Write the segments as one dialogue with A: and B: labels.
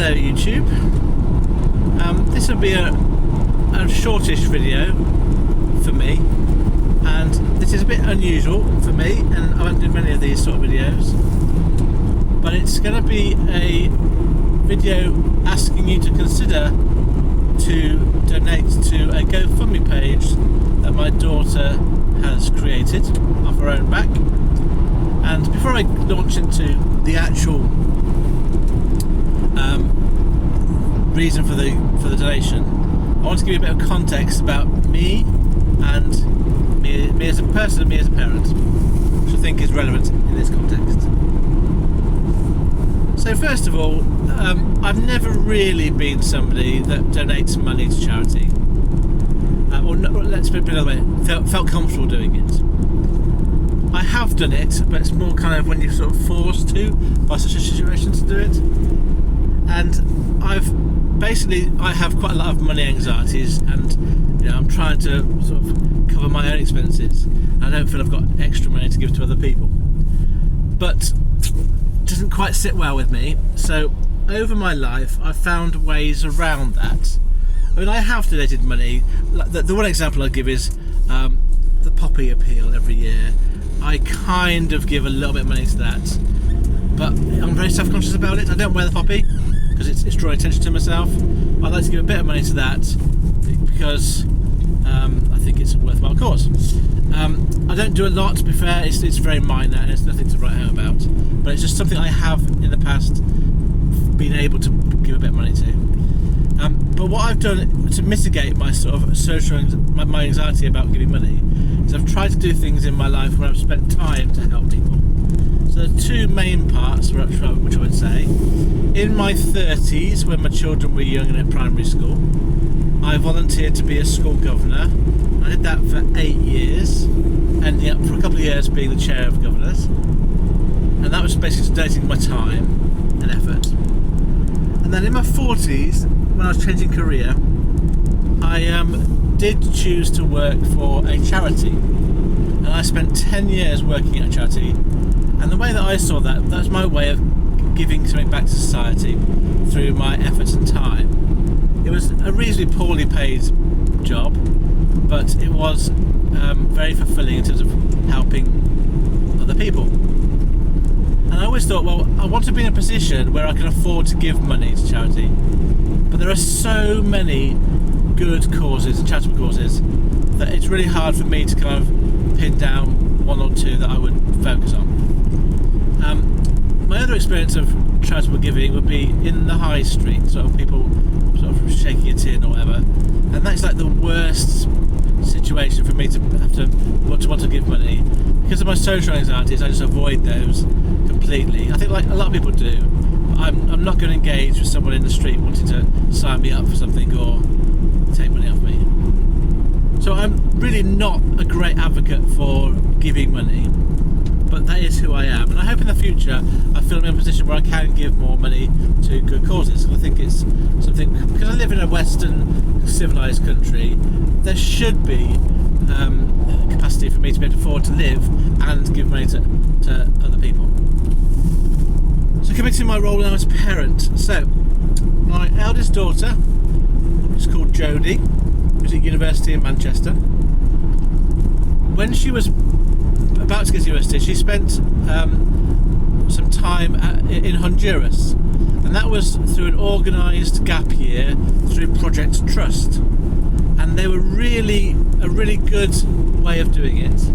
A: Hello YouTube. This will be a shortish video for me, and this is a bit unusual for me, and I won't do many of these sort of videos, but it's going to be a video asking you to consider to donate to a GoFundMe page that my daughter has created off her own back. And before I launch into the actual reason for the donation, I want to give you a bit of context about me and me as a person and me as a parent, which I think is relevant in this context. So first of all, I've never really been somebody that donates money to charity, or no, let's put it another way, felt comfortable doing it. I have done it, but it's more kind of when you're sort of forced to by such a situation to do it. And I have quite a lot of money anxieties, and I'm trying to sort of cover my own expenses. I don't feel I've got extra money to give to other people, but it doesn't quite sit well with me. So over my life, I've found ways around that. I mean, I have donated money. The one example I give is the poppy appeal every year. I kind of give a little bit of money to that, but I'm very self-conscious about it. I don't wear the poppy because it's drawing attention to myself. I'd like to give a bit of money to that because I think it's a worthwhile cause. I don't do a lot, to be fair. It's very minor and it's nothing to write home about, but it's just something I have in the past been able to give a bit of money to. But what I've done to mitigate my sort of my anxiety about giving money is I've tried to do things in my life where I've spent time to help people. So there are two main parts which I would say. In my 30s, when my children were young and at primary school, I volunteered to be a school governor. I did that for 8 years, ending up for a couple of years being the chair of governors. And that was basically donating my time and effort. And then in my 40s, when I was changing career, I did choose to work for a charity, and I spent 10 years working at a charity. And the way that I saw that's my way of giving something back to society through my efforts and time. It was a reasonably poorly paid job, but it was very fulfilling in terms of helping other people. And I always thought, well, I want to be in a position where I can afford to give money to charity. But there are so many good causes and charitable causes that it's really hard for me to kind of pin down one or two that I would focus on. My other experience of charitable giving would be in the high street, sort of people sort of shaking a tin or whatever, and that's like the worst situation for me to have to want to give money. Because of my social anxieties, I just avoid those completely. I think like a lot of people do. I'm not going to engage with someone in the street wanting to sign me up for something or take money off me. So I'm really not a great advocate for giving money, but that is who I am. And I hope in the future I feel I'm in a position where I can give more money to good causes. I think it's something, because I live in a Western civilised country, there should be capacity for me to be able to afford to live and give money to other people. So coming to my role now as a parent. So my eldest daughter is called Jodie, who's at university in Manchester. When she was about to get to university, she spent some time in Honduras, and that was through an organised gap year through Project Trust, and they were a really good way of doing it.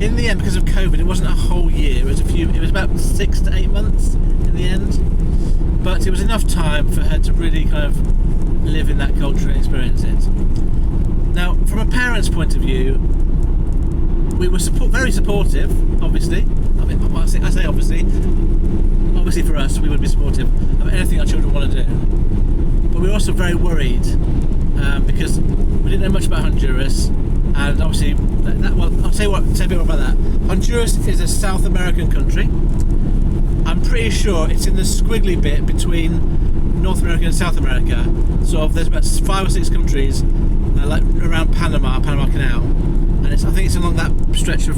A: In the end, because of COVID, it wasn't a whole year. It was about 6 to 8 months in the end, but it was enough time for her to really kind of live in that culture and experience it. Now, from a parent's point of view, we were very supportive, obviously. I mean, I say obviously for us, we would be supportive of anything our children want to do. But we were also very worried because we didn't know much about Honduras, and obviously, I'll tell you what, say a bit more about that. Honduras is a South American country. I'm pretty sure it's in the squiggly bit between North America and South America. So there's about 5 or 6 countries, like around Panama Canal. And I think it's along that stretch of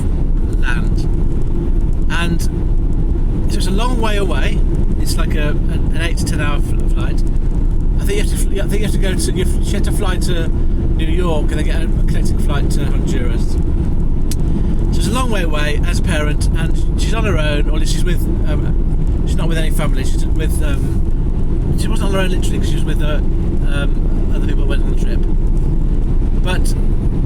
A: land, and so it's a long way away it's like an 8 to 10 hour flight. I think you have to go to. She had to fly to New York and then get a connecting flight to Honduras. So it's a long way away as a parent, and she's on her own, or she's with. She's not with any family. She's with. She wasn't on her own literally, because she was with other people who went on the trip. But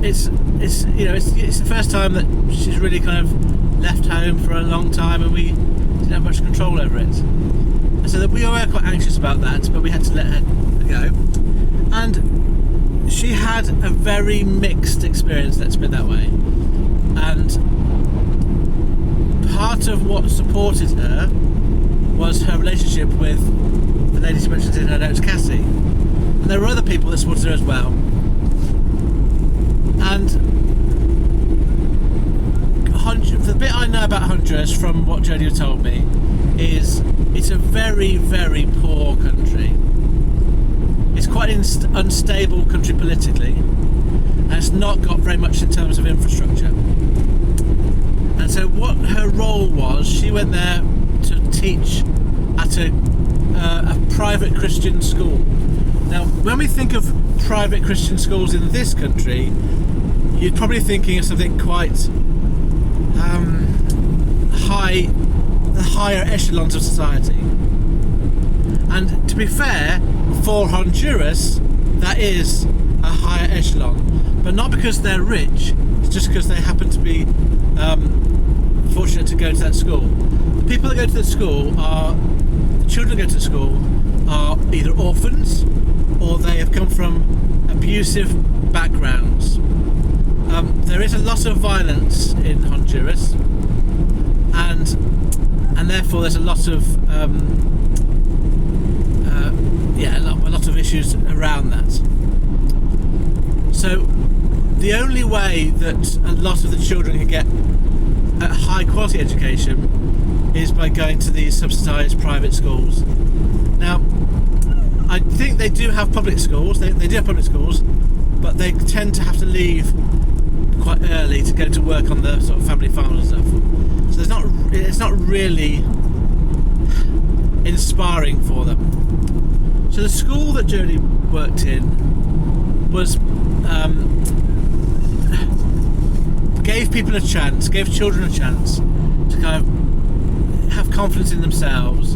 A: it's the first time that she's really kind of left home for a long time, and we didn't have much control over it. And so that we were quite anxious about that, but we had to let her go. And she had a very mixed experience, let's put it that way. And part of what supported her was her relationship with the lady she mentioned in her notes, Cassie. And there were other people that supported her as well. And the bit I know about Honduras, from what Jodie told me, is it's a very, very poor country. It's quite an unstable country politically, and it's not got very much in terms of infrastructure. And so what her role was, she went there to teach at a private Christian school. Now, when we think of private Christian schools in this country, you're probably thinking of something quite the higher echelons of society. And to be fair, for Honduras, that is a higher echelon, but not because they're rich, it's just because they happen to be fortunate to go to that school. The people that go to the school are, the children that go to the school are either orphans or they have come from abusive backgrounds. There is a lot of violence in Honduras, and therefore there's a lot of a lot of issues around that. So the only way that a lot of the children can get a high quality education is by going to these subsidised private schools. Now, I think they do have public schools. They do have public schools, but they tend to have to leave quite early to go to work on the sort of family farms and stuff. So it's not really inspiring for them. So the school that Jodie worked in was gave people a chance, gave children a chance to kind of have confidence in themselves,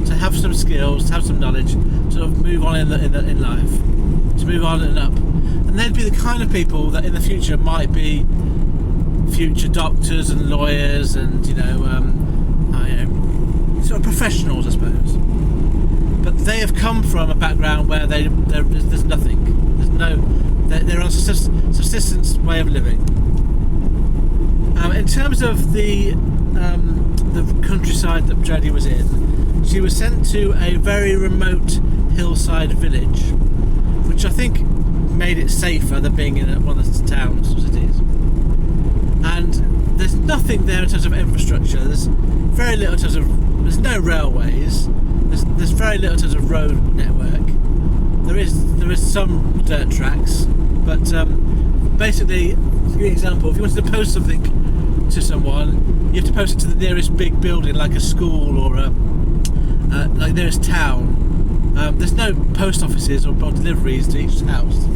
A: to have some skills, to have some knowledge, to sort of move on in life, to move on and up. And they'd be the kind of people that in the future might be future doctors and lawyers and sort of professionals, I suppose. But they have come from a background where there's nothing. They're on a subsistence way of living. In terms of the countryside that Jodie was in, she was sent to a very remote hillside village, which I think made it safer than being in one of the towns or cities. And there's nothing there in terms of infrastructure. There's very little in terms of. There's no railways. There's very little in terms of road network. There is some dirt tracks, but basically, to give you an example, if you wanted to post something to someone, you have to post it to the nearest big building, like a school or like nearest town. There's no post offices or deliveries to each house.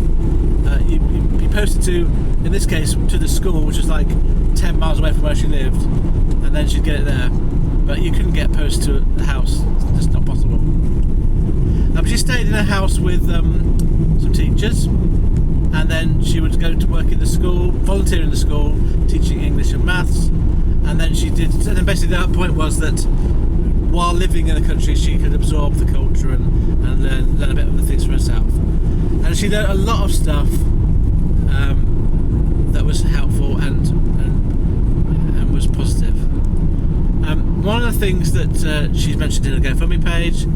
A: You post it to, in this case, to the school, which is like 10 miles away from where she lived, and then she'd get it there. But you couldn't get post to the house; it's just not possible. She stayed in a house with some teachers, and then she would go to work in the school, volunteer in the school, teaching English and maths. And then and then basically the point was that while living in the country, she could absorb the culture and learn a bit of the things for herself. And she learned a lot of stuff that was helpful and was positive. One of the things that she's mentioned in her GoFundMe page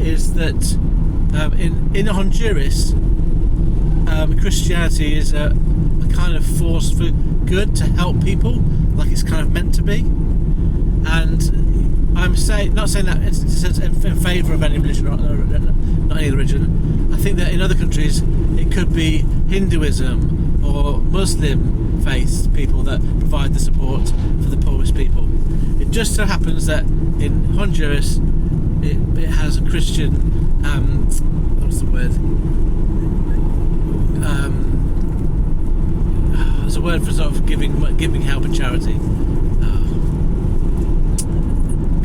A: is that in Honduras, Christianity is a kind of force for good, to help people, like it's kind of meant to be. And I'm not saying that in favour of any religion, or not any religion. I think that in other countries it could be Hinduism or Muslim faith people that provide the support for the poorest people. It just so happens that in Honduras it has a Christian, what's the word? There's a word for sort of giving help and charity.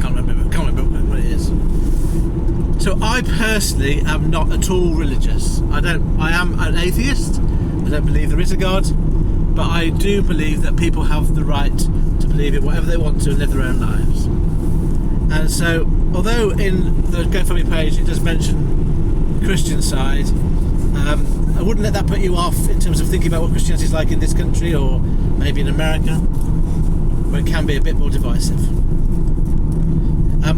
A: Can't remember what it is. So I personally am not at all religious. I am an atheist. I don't believe there is a God, but I do believe that people have the right to believe in whatever they want to and live their own lives. And so, although in the GoFundMe page it does mention the Christian side, I wouldn't let that put you off in terms of thinking about what Christianity is like in this country or maybe in America, where it can be a bit more divisive.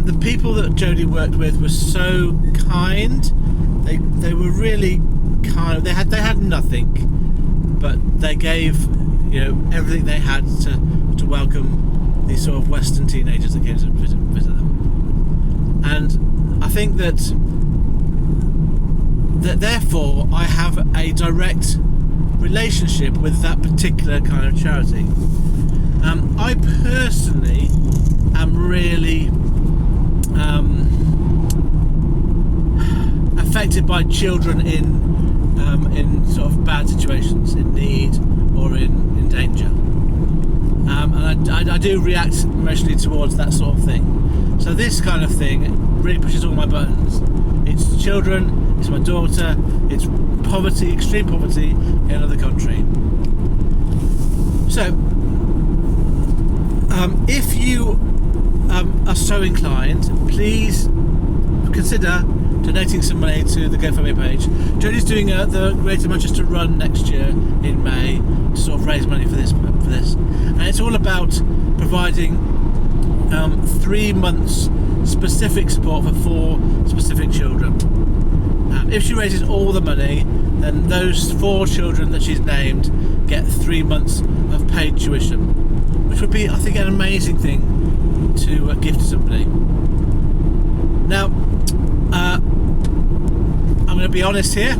A: The people that Jodie worked with were so kind. They were really kind. They had nothing, but they gave everything they had to welcome these sort of Western teenagers that came to visit them. And I think that therefore I have a direct relationship with that particular kind of charity. I personally am really affected by children in sort of bad situations, in need or in danger, and I do react emotionally towards that sort of thing. So this kind of thing really pushes all my buttons. It's children, it's my daughter, it's poverty, extreme poverty in another country. So if you are so inclined, please consider donating some money to the GoFundMe page. Jodie's doing the Greater Manchester Run next year in May to sort of raise money for this, and it's all about providing 3 months specific support for 4 specific children. If she raises all the money, then those 4 children that she's named get 3 months of paid tuition, which would be, I think, an amazing thing to give to somebody. Now, I'm going to be honest here.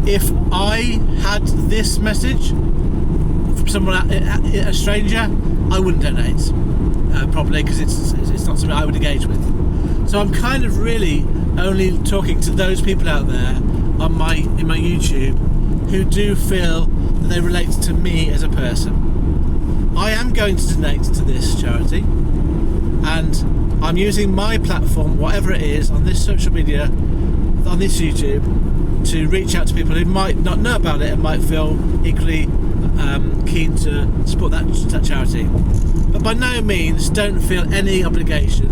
A: If I had this message from someone, a stranger, I wouldn't donate, probably, because it's not something I would engage with. So I'm kind of really only talking to those people out there in my YouTube who do feel that they relate to me as a person. I am going to donate to this charity, and I'm using my platform, whatever it is, on this social media, on this YouTube, to reach out to people who might not know about it and might feel equally keen to support that charity. But by no means don't feel any obligation.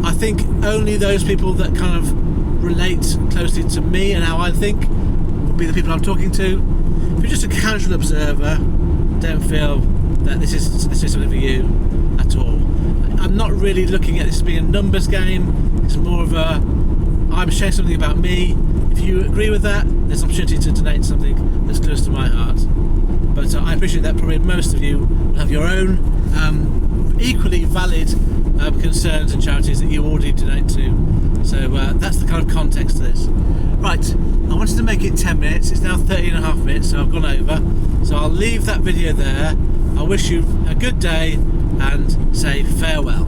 A: I think only those people that kind of relate closely to me and how I think will be the people I'm talking to. If you're just a casual observer, don't feel that this is something for you at all. I'm not really looking at this as being a numbers game. It's more of a, I'm sharing something about me. If you agree with that, there's an opportunity to donate something that's close to my heart. But I appreciate that probably most of you will have your own equally valid concerns and charities that you already donate to. So that's the kind of context to this. Right, I wanted to make it 10 minutes. It's now 30 and a half minutes, so I've gone over. So I'll leave that video there. I wish you a good day and say farewell.